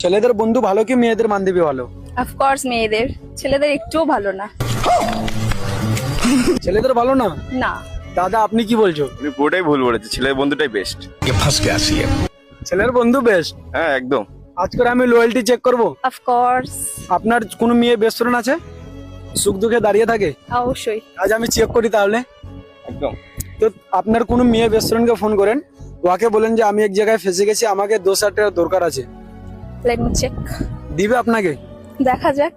ছেলেদের বন্ধু ভালো কি মেয়েদের বান্ধবী ভালো? অফকোর্স মেয়েদের, ছেলেদের একটুও ভালো না। ছেলেদের ভালো না? না। দাদা আপনি কি বলছো? উনি পুরোটাই ভুল বলেছে, ছেলের বন্ধুটাই বেস্ট। ছেলের বন্ধু বেস্ট? হ্যাঁ একদম। আজকে আমি লয়্যালটি চেক করব। অফকোর্স। আপনার কোনো মেয়ে বেস্ট ফ্রেন্ড আছে সুখ দুঃখে দাঁড়িয়ে থাকে? অবশ্যই। আজ আমি চেক করি তাহলে। একদম। তো আপনার কোনো মেয়ে বেস্ট ফ্রেন্ডকে ফোন করেন, ওকে বলেন যে আমি এক জায়গায় ফেসে গেছি, আমাকে 2,000 টাকা দরকার আছে। Let me check. দিবে আপনাকে? দেখা যাক।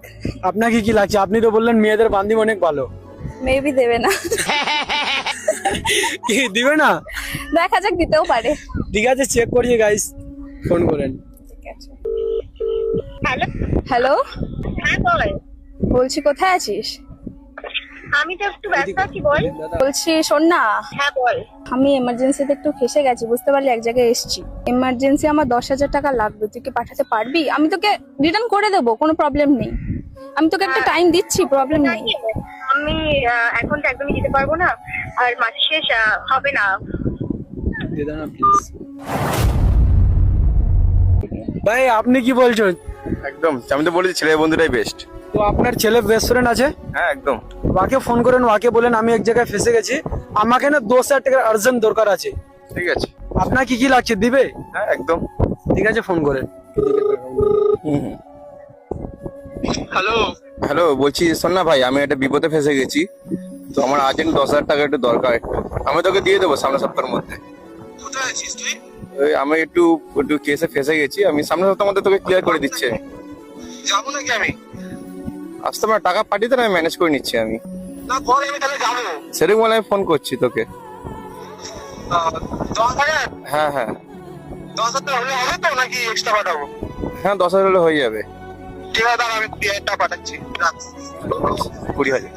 আপনাকে কি লাগছে? আপনি তো বললেন মেয়েদের বান্ধবী অনেক ভালো। মেবি দেবে না। কি দিবে না? দেখা যাক, দিতেও পারে। ঠিক আছে চেক করিয়ে গাইস, ফোন করেন। হ্যালো। হ্যালো, হ্যাঁ বল। বলছি কোথায় আছিস? আমি তো একটু ব্যস্ত আছি, বল। বলছি শোন না, হ্যাঁ বল। আমি এমার্জেন্সিতে একটু ফেসে গেছি, বুঝতে পারলি, এক জায়গায় এসেছি। এমার্জেন্সি আমার 10,000 টাকা লাগবে, তুই কি পাঠাতে পারবি? আমি তোকে রিটার্ন করে দেবো, কোনো প্রবলেম নেই। আমি তোকে একটা টাইম দিচ্ছি, প্রবলেম নেই। আমি এখন তো একদমই দিতে পারবো না, আর মাস শেষ হবে না। দিয়ে দাও না প্লিজ। ভাই আপনি কি বলছেন? একদম, আমি তো বলেছি ছেলের বন্ধুটাই বেস্ট। তো আপনার ছেলে বেস্ট ফ্রেন্ড আছে? হ্যাঁ একদম। ওকে ফোন করেন, ওকে বলেন আমি এক জায়গায় ফেসে গেছি, আমাকে না 2,000 টাকার আর্জেন্ট দরকার আছে। ঠিক আছে। আপনার কি কি লাগছে, দিবে? হ্যাঁ একদম। ঠিক আছে ফোন করেন। হ্যালো হ্যালো, বলছি শোন না ভাই, আমি একটা বিপদে ফেসে গেছি, তো আমার আর্জেন্ট 10,000 টাকা একটু দরকার। আমি তোকে দিয়ে দেবো সামনের সপ্তাহের মধ্যে। কোথায় আছিস তুই? ওই আমি একটু একটু কেসে ফেসে গেছি, আমি সামনের সপ্তাহের মধ্যে তোকে ক্লিয়ার করে দিচ্ছি। যাবো নাকি আমি? আসতে আমার টাকা পাঠিয়ে দেন, আমি ম্যানেজ করে নিচ্ছি আমি। না বল, আমি তাহলে যাবো। সেরকম বলে আমি ফোন করছি তোকে। 10,000? হ্যাঁ হ্যাঁ 10,000 টাকা হলে হবে তো, নাকি এক্সট্রা পাঠাবো? হ্যাঁ, 10,000 হলে হয়ে যাবে। ঠিক আছে, দাঁড়া, আমি 20,000 টাকা পাঠাচ্ছি। রাখ। 20,000।